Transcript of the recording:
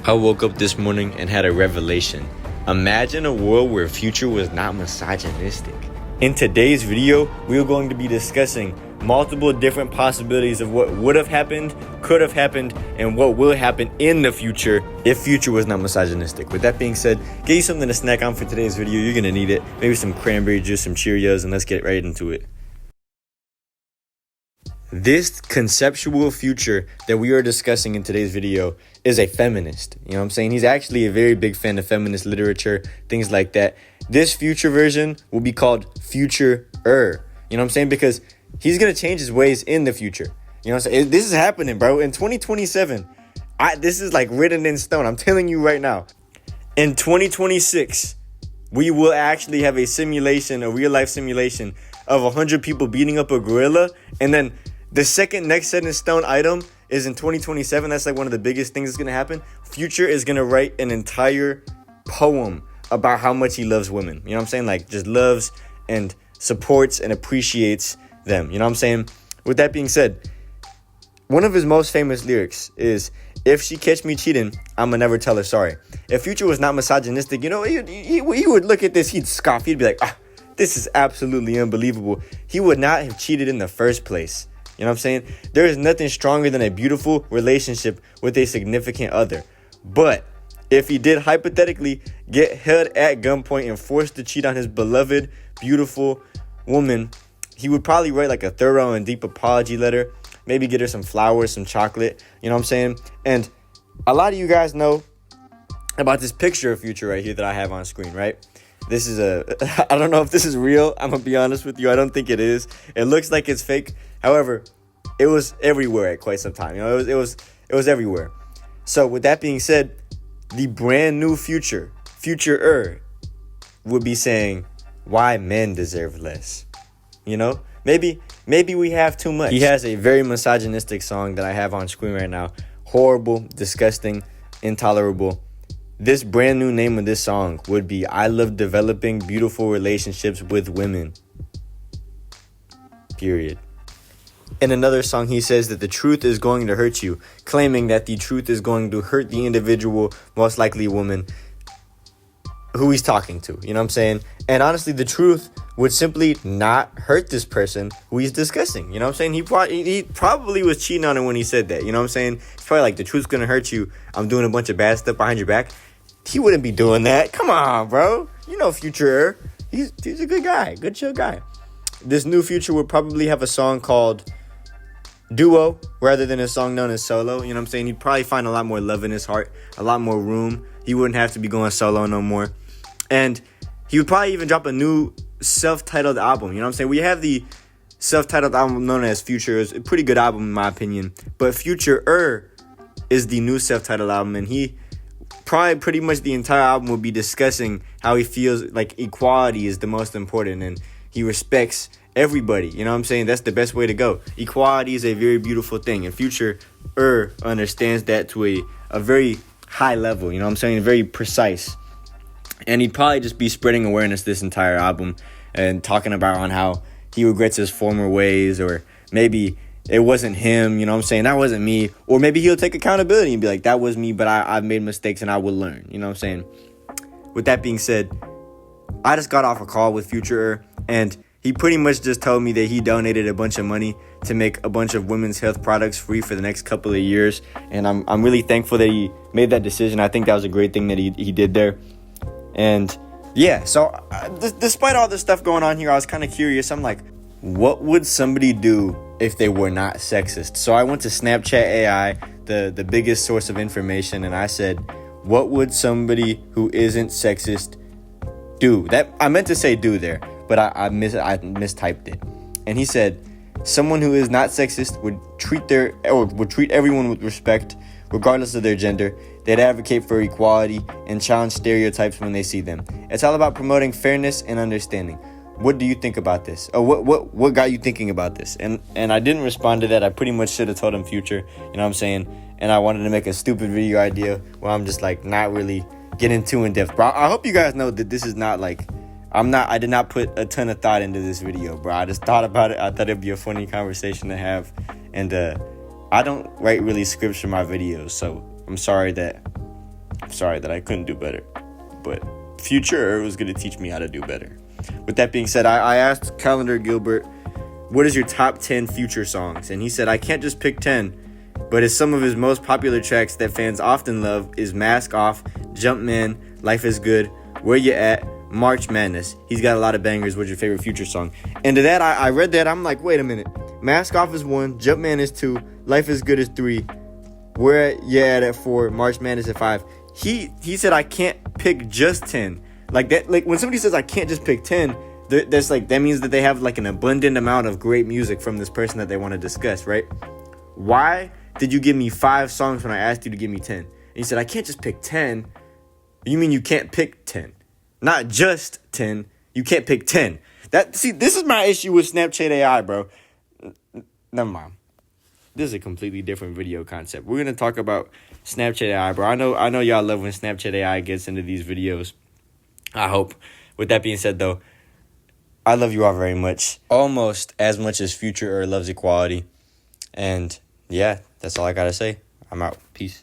I woke up this morning and had a revelation. Imagine a world where Future was not misogynistic. In today's video, we are going to be discussing multiple different possibilities of what would have happened, could have happened, and what will happen in the future if Future was not misogynistic. With that being said, get you something to snack on for today's video. You're gonna need it. Maybe some cranberry juice, some Cheerios, and let's get right into it. This conceptual future that we are discussing in today's video is a feminist. You know what I'm saying? He's actually a very big fan of feminist literature, things like that. This future version will be called Future-er. You know what I'm saying? Because he's going to change his ways in the future. You know what I'm saying? This is happening, bro. In 2027, this is like written in stone. I'm telling you right now. In 2026, we will actually have a simulation, a real-life simulation of 100 people beating up a gorilla, and then the second next set in stone item is in 2027. That's like one of the biggest things that's going to happen. Future is going to write an entire poem about how much he loves women. You know what I'm saying? Like just loves and supports and appreciates them. You know what I'm saying? With that being said, one of his most famous lyrics is, "If she catch me cheating, I'ma never tell her sorry." If Future was not misogynistic, you know, he would look at this, he'd scoff. He'd be like, this is absolutely unbelievable. He would not have cheated in the first place. You know what I'm saying? There is nothing stronger than a beautiful relationship with a significant other. But if he did hypothetically get held at gunpoint and forced to cheat on his beloved, beautiful woman, he would probably write like a thorough and deep apology letter. Maybe get her some flowers, some chocolate. You know what I'm saying? And a lot of you guys know about this picture of Future right here that I have on screen, right? This is I don't know if this is real. I'm going to be honest with you. I don't think it is. It looks like it's fake. However, it was everywhere at quite some time. You know, it was everywhere. So with that being said, the brand new Future-er, would be saying why men deserve less. You know, maybe we have too much. He has a very misogynistic song that I have on screen right now. Horrible, disgusting, intolerable. This brand new name of this song would be "I Love Developing Beautiful Relationships with Women." Period. In another song, he says that the truth is going to hurt you, claiming that the truth is going to hurt the individual, most likely woman, who he's talking to. You know what I'm saying? And honestly, the truth would simply not hurt this person who he's discussing. You know what I'm saying? He probably was cheating on her when he said that. You know what I'm saying? It's probably like, the truth's going to hurt you. I'm doing a bunch of bad stuff behind your back. He wouldn't be doing that. Come on, bro. You know Future. He's a good guy. Good, chill guy. This new Future would probably have a song called Duo rather than a song known as Solo. You know what I'm saying? He'd probably find a lot more love in his heart, a lot more room. He wouldn't have to be going solo no more. And he would probably even drop a new self-titled album. You know what I'm saying? We have the self-titled album known as Future. It's a pretty good album in my opinion. But Future-er is the new self-titled album, and he probably pretty much the entire album will be discussing how he feels like equality is the most important and he respects everybody. You know what I'm saying? That's the best way to go. Equality is a very beautiful thing, and Future-er understands that to a very high level. You know what I'm saying? Very precise. And he'd probably just be spreading awareness this entire album and talking about on how he regrets his former ways, or maybe it wasn't him, you know what I'm saying? That wasn't me. Or maybe he'll take accountability and be like, that was me, but I've made mistakes and I will learn. You know what I'm saying? With that being said, I just got off a call with Future, and he pretty much just told me that he donated a bunch of money to make a bunch of women's health products free for the next couple of years. And I'm really thankful that he made that decision. I think that was a great thing that he did there. And yeah, so despite all this stuff going on here, I was kind of curious. I'm like, what would somebody do if they were not sexist? So I went to Snapchat AI, the biggest source of information, and I said, what would somebody who isn't sexist do? That I meant to say do there, but I mistyped it. And he said, someone who is not sexist would treat everyone with respect, regardless of their gender. They'd advocate for equality and challenge stereotypes when they see them. It's all about promoting fairness and understanding. What do you think about this? Or what got you thinking about this? And I didn't respond to that. I pretty much should have told him Future. You know what I'm saying? And I wanted to make a stupid video idea where I'm just like not really getting too in depth. Bro, I hope you guys know that this is not like, I did not put a ton of thought into this video, bro. I just thought about it. I thought it'd be a funny conversation to have. And I don't write really scripts for my videos, so I'm sorry that Sorry that I couldn't do better. But Future was going to teach me how to do better. With that being said, I asked Calendar Gilbert, what is your top 10 Future songs? And he said, I can't just pick 10, but it's some of his most popular tracks that fans often love is Mask Off, Jumpman, Life is Good, Where You At, March Madness. He's got a lot of bangers. What's your favorite Future song? And to that, I read that. I'm like, wait a minute. Mask Off is 1, Jumpman is 2, Life is Good is 3, Where You At 4, March Madness at 5. He said I can't pick just 10. Like that. Like when somebody says I can't just pick 10, that's like that means that they have like an abundant amount of great music from this person that they want to discuss, right? Why did you give me 5 songs when I asked you to give me 10? And you said I can't just pick 10. You mean you can't pick 10? Not just 10. You can't pick 10. This is my issue with Snapchat AI, bro. Never mind. This is a completely different video concept. We're gonna talk about Snapchat AI, bro. I know y'all love when Snapchat AI gets into these videos. I hope. With that being said, though, I love you all very much. Almost as much as Future loves equality. And yeah, that's all I gotta say. I'm out. Peace.